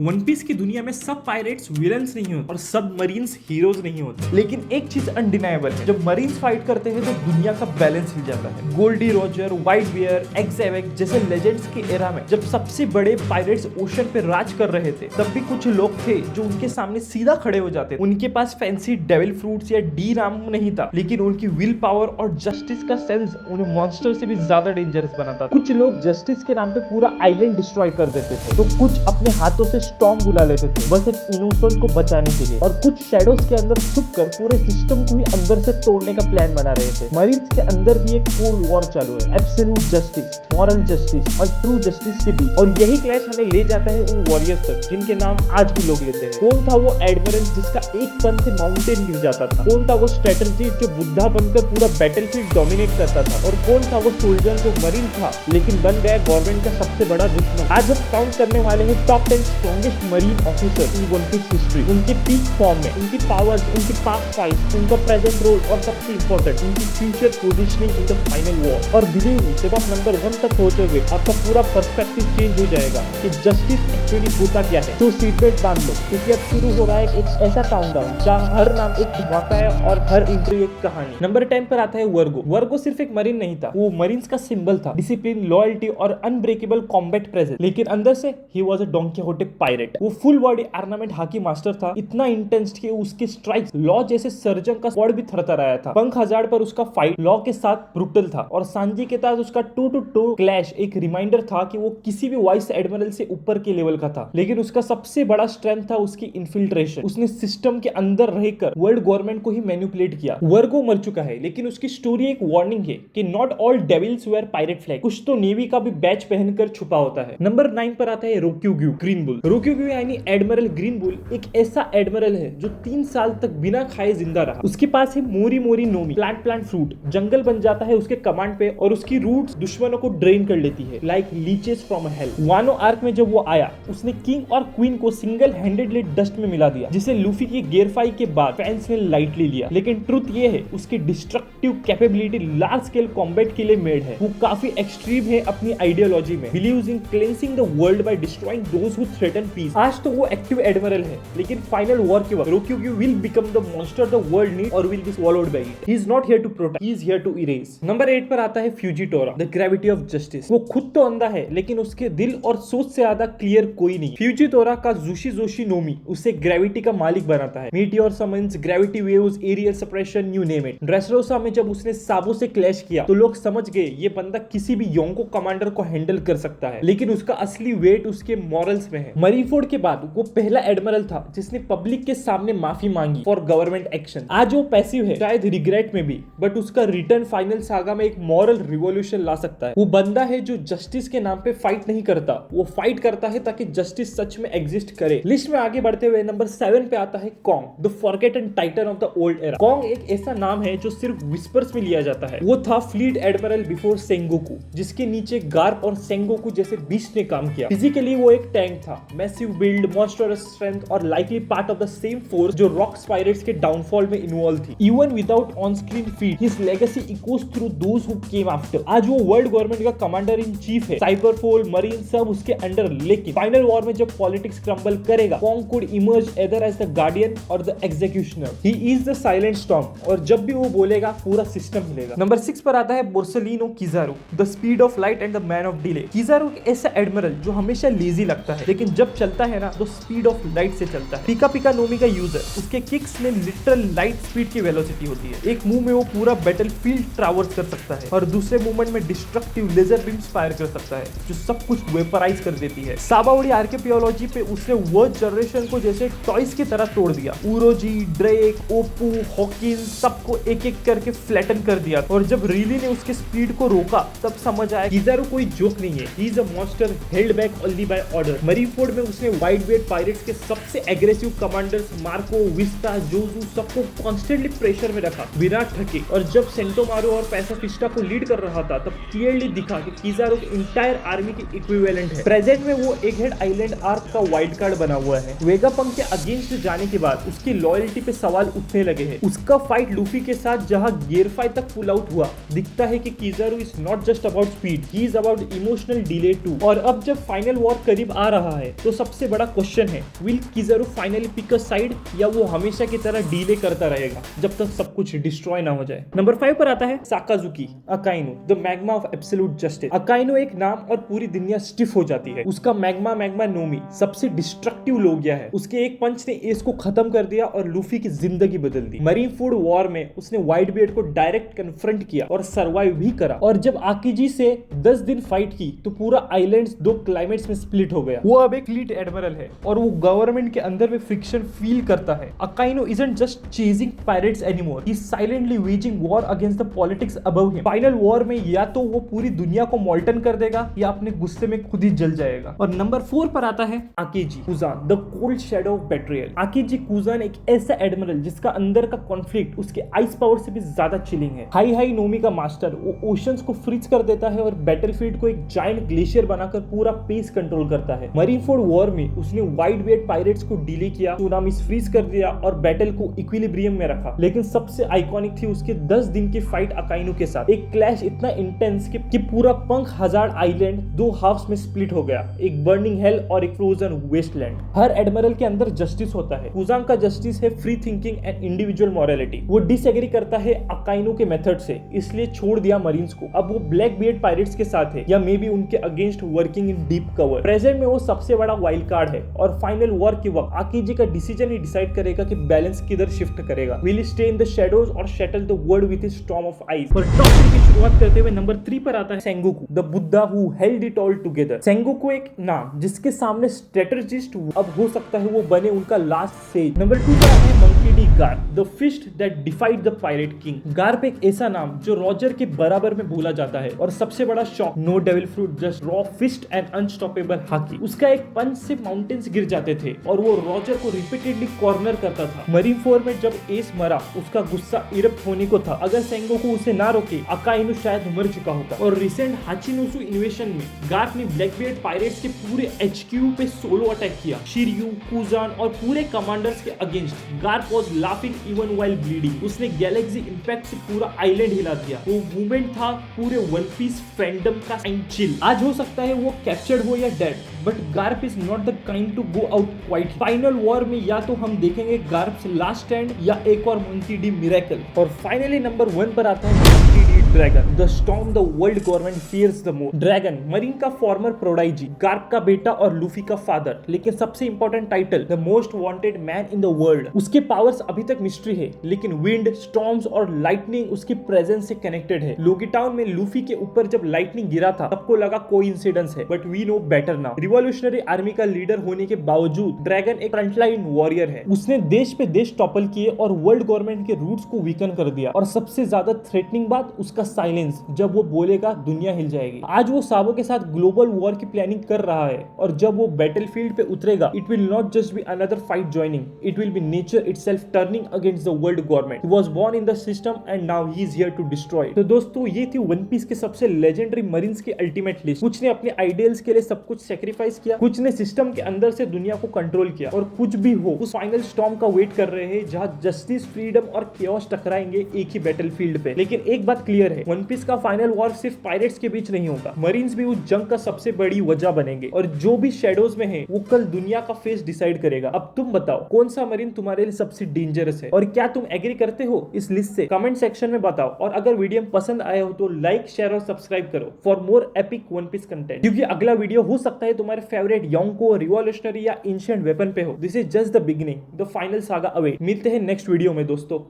One piece की दुनिया में सब पायरेट्स विलन्स नहीं होते और सब मरीन्स हीरोज नहीं होते, लेकिन एक चीज अनडिनाइबल है, जब मरीन्स फाइट करते हैं तो दुनिया का बैलेंस हिल जाता है। गोल्डी रोजर, व्हाइट बियर, एक्सेवेक जैसे लेजेंड्स की एरा में जब सबसे बड़े पायरेट्स ओशन पे राज कर रहे थे, तब भी कुछ लोग थे जो उनके सामने सीधा खड़े हो जाते। उनके पास फैंसी डेविल फ्रूट्स या डी राम नहीं था, लेकिन उनकी विल पावर और जस्टिस का सेंस उन्हें मॉन्स्टर से भी ज्यादा डेंजरस बनाता था। कुछ लोग जस्टिस के नाम पे पूरा आइलैंड डिस्ट्रॉय कर देते थे, तो कुछ अपने हाथों से स्टॉर्म बुला लेते थे बस एक इनोसेंट को बचाने के लिए, और कुछ शैडोज के अंदर छुपकर पूरे सिस्टम को ही अंदर से तोड़ने का प्लान बना रहे थे। मरीन्स के अंदर भी एक कोल्ड वॉर चालू है, एब्सोल्यूट जस्टिस, मॉरल जस्टिस और ट्रू जस्टिस के बीच। और यही क्लैश हमें ले जाता है उन वॉरियर्स तक जिनके नाम आज भी लोग लेते हैं। कौन था वो एडमिरल जिसका एक पन से माउंटेन गिर जाता था? कौन था वो स्ट्रेटजी जो बुद्धा बनकर पूरा बैटलफील्ड डोमिनेट करता था? और कौन था वो सोल्जर जो मरीन था लेकिन बन गया गवर्नमेंट का सबसे बड़ा दुश्मन? आज हम काउंट करने वाले हैं top 10 strongest marine officer in One Piece history, उनके पीक फॉर्म में, उनकी पावर्स, उनकी पास्ट फाइट्स, उनका प्रेजेंट रोल और सबसे इंपॉर्टेंट उनकी future positioning in the final war. और बिलीव मी, जब आप नंबर 1 तक पहुंचोगे आपका पूरा पर्सपेक्टिव चेंज हो जाएगा कि जस्टिस एक्चुअली होता क्या है। तो सीट बेल्ट बांध लो क्योंकि अब शुरू हो रहा है एक ऐसा काउंटडाउन जहां हर नाम एक धमाका है और हर एंट्री एक कहानी। नंबर 10 पर आता है वर्गो। वर्गो सिर्फ एक मरीन नहीं था, वो मरीन्स का सिंबल था, डिसिप्लिन, लॉयल्टी और अनब्रेकेबल कॉम्बैट प्रेजेंस। लेकिन अंदर से he was a Donquixote pirate. वो फुल बॉडी ऑर्नामेंट हाकी मास्टर था, इतना इंटेंस कि उसके स्ट्राइक्स लॉ जैसे सर्जन का स्वॉर्ड भी थरथराया था। पंख हजार पर उसका फाइट लॉ के साथ ब्रूटल था, और सांजी के साथ उसका टू टू टू क्लैश एक रिमाइंडर था कि वो किसी भी वाइस एडमिरल से ऊपर के लेवल का था। लेकिन उसका सबसे बड़ा स्ट्रेंथ था उसकी इन्फिल्ट्रेशन। उसने सिस्टम के अंदर रहकर वर्ल्ड गवर्नमेंट को ही मैनिपुलेट किया। वर्गो मर चुका है, लेकिन उसकी स्टोरी एक वार्निंग है कि not all devils were pirate flag. कुछ तो नेवी का भी बैच पहनकर छुपा होता है। नंबर 9 पर आता है रोक्यूग्यू ग्रीन बुल। रोक्यूग्यू यानी एडमिरल ग्रीन बुल एक ऐसा एडमिरल है जो 3 साल तक बिना खाए जिंदा रहा। उसके पास है मोरी मोरी नोमी, प्लांट फ्रूट। जंगल बन जाता है उसके कमांड पे, और उसकी रूट्स दुश्मनों को ड्रेन कर लेती है like leches from hello. वानो arc में जब वो आया, उसने किंग और क्वीन को सिंगल हैंडेडली डस्ट में मिला दिया, जिसे लूफी की गियरफाई के बाद फैंस ने लाइटली लिया। लेकिन ट्रुथ ये है, उसकी destructive capability large scale combat के लिए मेड है। वो काफी एक्सट्रीम है अपनी आइडियोलॉजी में, believes in cleansing the world by destroying those who threaten peace. आज तो वो एक्टिव एडमिरल है, लेकिन फाइनल वॉर के वक्त Ryokugyu will become the monster the world need और will be swallowed by it. He is not here to protect, he is here to erase. Number 8 पर आता है Fujitora, the gravity of justice. वो खुद तो अंधा है, लेकिन उसके दिल और सोच से ज्यादा क्लियर कोई नहीं। फ्यूजिटोरा का जुशी जोशी नोमी उसे ग्रेविटी का मालिक बनाता है। Meteor summons, gravity waves, aerial suppression, you name it. Dressrosa में जब उसने साबो से क्लैश किया तो लोग समझ गए ये बंदा किसी भी योंको कमांडर को हैंडल कर सकता है, लेकिन उसका असली वेट उसके मॉरल्स में है। मरीफोर्ड के बाद वो पहला एडमिरल था जिसने पब्लिक के सामने माफी मांगी फॉर गवर्नमेंट एक्शन। आज वो पैसिव है, शायद रिग्रेट में भी, बट उसका रिटर्न फाइनल सागा में एक मॉरल रिवॉल्यूशन ला सकता है। वो बंदा है जो जस्टिस के नाम पे फाइट नहीं करता, वो फाइट करता है ताकि जस्टिस सच में एग्जिस्ट करे। लिस्ट में आगे बढ़ते हुए नंबर 7 पे आता है Kong, the forgotten Titan of the old era. Kong एक ऐसा नाम है जो सिर्फ विस्पर्स में लिया जाता है। वो था फ्लीट एडमिरल बिफोर सेंगोकू, जिसके नीचे गार्प और सेंगोकू जैसे बीस्ट ने काम किया। फिजिकली वो एक टैंक था, मैसिव बिल्ड, मॉन्स्टरस स्ट्रेंथ और likely part of the same force जो रॉक्स पायरेट्स के डाउनफॉल में इन्वॉल्व थी। Even without on screen feed, his legacy Eeco through those who came after. आज वो वर्ल्ड गवर्नमेंट का कमांडर इन चीफ है, साइबरफोल, marine सब उसके अंडर। लेकिन फाइनल वॉर में जब पॉलिटिक्स क्रम्बल करेगा, Kong could emerge either as the guardian और the executioner. He is the silent storm, और जब भी वो बोलेगा पूरा सिस्टम हिलेगा। नंबर 6 पर आता है Borsalino Kizaru, the speed of light and the man of delay. Kizaru एक ऐसा एडमिरल जो हमेशा लेजी लगता है, लेकिन जब चलता है ना तो स्पीड ऑफ लाइट से चलता है। पिका पिका नोमी का यूजर, उसके किक्स में लिटरल लाइट स्पीड की वेलोसिटी होती है। एक मूव में वो पूरा बैटलफील्ड ट्रैवर्स कर सकता है, और दूसरे मूवमेंट में डिस्ट्रक्टिव लेजर बीम्स फायर कर सकता है जो सब कुछ वेपराइज कर देती है। साबाओडी आर्कियोलॉजी पे उसने वर्ल्ड जनरेशन को जैसे टॉयज की तरह तोड़ दिया। उरोजी, ड्रेक, ओपू, हॉकिंस सबको एक एक करके फ्लैटन कर दिया। और जब रीली ने उसके स्पीड को रोका तब समझ आया किजारू कोई जोक नहीं है, he is a monster held back only by order. Marineford में उसने व्हाइट बेल्ट पायरेट्स के सबसे aggressive commanders Marco, Vista, Jozu सबको कॉन्स्टेंटली प्रेशर में रखा बिना थके। और जब सेंटोमारो और पैसाफिस्टा को लीड कर रहा था तब क्लियरली दिखा कि किजारू इंटायर आर्मी की इक्विवेलेंट है। प्रेजेंट में वो एक हेड आइलैंड आर्क का वाइल्ड कार्ड बना हुआ है। वेगापंक के अगेंस्ट जाने के बाद उसकी लॉयल्टी पे सवाल उठने लगे हैं। उसका फाइट लूफी के साथ जहां गियरफाई तक पुल आउट हुआ, दिखता है कि Kizaru is not just about speed, he is about emotional delay too. और अब जब फाइनल वॉर करीब आ रहा है तो तो सबसे बड़ा क्वेश्चन है, will Kizaru finally pick a side या वो हमेशा की तरह डीले करता रहेगा जब तक सब कुछ डिस्ट्रॉय ना हो जाए। नंबर 5 पर आता है Sakazuki Akainu, the magma of absolute justice. Akainu एक नाम और पूरी दुनिया स्टिफ हो जाती है। उसका मैग्मा नोमी सबसे डिस्ट्रक्टिव लोगिया है। उसके एक पंच ने एस को खत्म कर दिया और लूफी की जिंदगी बदल दी। मरीन फूड वॉर में उसने व्हाइट बियर्ड को डायरेक्ट कन्फ्रंट किया और सर्वाइव भी करा। और जब आकीजी से 10 दिन फाइट की तो पूरा आइलैंड्स 2 क्लाइमेट्स में स्प्लिट हो गया। वो अब एक फ्लीट एडमिरल है और वो गवर्नमेंट के अंदर में फ्रिक्शन फील करता है। अकाइनो isn't just chasing pirates anymore. He's silently waging war against the politics above him. Final war में या तो वो पूरी दुनिया को मॉल्टन कर देगा या अपने गुस्से में खुद ही जल जाएगा। और नंबर 4 पर आता है आकीजी कुजान, द कोल्ड शैडो ऑफ बेट्रियल। आकीजी कुजान एक ऐसा एडमिरल जिसका अंदर का कॉन्फ्लिक्ट उसके आइस पावर से भी ज्यादा चिलिंग है। हाई नोमी का मास्टर, वो ओशंस को फ्रीज कर देता है और बैटलफील्ड को एक जायंट ग्लेशियर बनाकर पूरा पेस कंट्रोल करता है। मरीनफोर्ड वॉर में उसने व्हाइट बियर्ड पायरेट्स को डिले किया, सुनामीस फ्रीज कर दिया और बैटल को इक्विलिब्रियम में रखा। लेकिन सबसे आइकॉनिक थी उसके 10 दिन की फाइट अकाइनो के साथ। एक क्लैश इतना इंटेंस कि पूरा पंख हजार आइलैंड 2 हाफ्स में स्प्लिट हो गया, एक बर्निंग हेल और एक फ्रोजन वेस्टलैंड। हर एडमिरल के अंदर जस्टिस होता है। कुजान का जस्टिस है free thinking and individual morality. वो डिसएग्री करता है अकाइनो के मेथड से, इसलिए छोड़ दिया मरीन्स को। अब वो ब्लैक बियर्ड पायरेट्स के साथ है या मे बी उनके against working in deep cover. Present में वो सबसे बड़ा वाइल्ड कार्ड है और फाइनल वॉर के वक्त आकीजी का डिसीजन ही डिसाइड करेगा कि बैलेंस किधर शिफ्ट करेगा। Will stay in the shadows और shatter the world with his storm of ice. और टॉप 3 की शुरुआत करते हुए नंबर 3 पर आता है Sengoku, the Buddha who held it all together. Sengoku एक नाम जिसके सामने स्ट्रेटेजिस्ट अब हो सकता है वो बने उनका लास्ट सेज। नंबर 2 पर आता है Monkey D Garp, the fist that defied the pirate king. Garp एक ऐसा नाम जो रॉजर के बराबर में बोला जाता है और सबसे बड़ा shock, no devil fruit, just raw fist and unstoppable haki. उसका एक पंच से माउंटेन्स गिर जाते थे और वो रॉजर को रिपीटेडली कॉर्नर करता था। मरीन 4 में जब एस मरा उसका गुस्सा इरप्ट होने को था। अगर सेंगोकू उसे ना रोके अकाइनो शायद मर चुका होता। और रिसेंट हाचिनोसु इन्वेशन में गार्प ने ब्लैकबियर्ड पायरेट्स के पूरे HQ पे सोलो अटैक किया, शिरयू, कुजान और पूरे कमांडर्स के against. Garp was laughing even while bleeding. उसने गैलेक्सी इंपैक्ट से पूरा आइलैंड हिला दिया। वो मूवमेंट था पूरे वन पीस फैंडम का एंड चिल। आज हो सकता है वो कैप्चर्ड हो या dead, but Garp is not the kind to go out quiet. Final war में या तो हम देखेंगे गार्प से लास्ट स्टैंड या एक और मंकी डी मिरेकल। और फाइनली नंबर 1 पर आता है Monkey D Dragon, the storm the world government fears the most. Dragon marine का फॉर्मर प्रोडाइजी, गार्प का बेटा और लूफी का फादर, लेकिन सबसे important title the most wanted man in the world. उसके पावर्स अभी तक मिस्ट्री है, लेकिन विंड, स्टॉर्म्स और लाइटनिंग उसकी प्रेजेंस से कनेक्टेड है। लोगी टाउन में लूफी के ऊपर जब लाइटनिंग गिरा था सबको लगा कोइंसिडेंस है, but we know better now. Revolutionary army का लीडर होने के बावजूद ड्रैगन एक फ्रंटलाइन वॉरियर है। उसने देश पे देश टॉपल किए और वर्ल्ड गवर्नमेंट के रूट्स को वीकन कर दिया। और सबसे ज्यादा थ्रेटनिंग बात उसका साइलेंस, जब वो बोलेगा दुनिया हिल जाएगी। आज वो साबो के साथ ग्लोबल वॉर की प्लानिंग कर रहा है और जब वो बैटलफील्ड पे उतरेगा it will not just be another fight joining, it will be nature itself turning against the world government. He was born in the system and now he is here to destroy. तो दोस्तों ये थी One Piece के सबसे legendary marines की ultimate list. कुछ ने अपने आइडियल्स के लिए सब कुछ सैक्रिफाइस किया, कुछ ने सिस्टम के अंदर से दुनिया को कंट्रोल किया, और कुछ भी हो उस फाइनल स्टॉर्म का वेट कर रहे हैं जहां जस्टिस, फ्रीडम और केओस टकराएंगे एक ही बैटलफील्ड पे। लेकिन एक बात क्लियर है, वन पीस का फाइनल वॉर सिर्फ पायरेट्स के बीच नहीं होगा, मरीन्स भी उस जंग का सबसे बड़ी वजह बनेंगे और जो भी शेडोज में है वो कल दुनिया का फेस डिसाइड करेगा। अब तुम बताओ कौन सा मरीन तुम्हारे लिए सबसे डेंजरस है और क्या तुम एग्री करते हो इस लिस्ट से? कमेंट सेक्शन में बताओ। और अगर वीडियो पसंद आया हो तो लाइक, शेयर और सब्सक्राइब करो for more epic One Piece content, क्योंकि अगला वीडियो हो सकता है तुम्हारे फेवरेट योंको, रिवॉल्यूशनरी या एंशिएंट वेपन पे हो। This is just the beginning, the final saga await. मिलते हैं नेक्स्ट वीडियो में दोस्तों।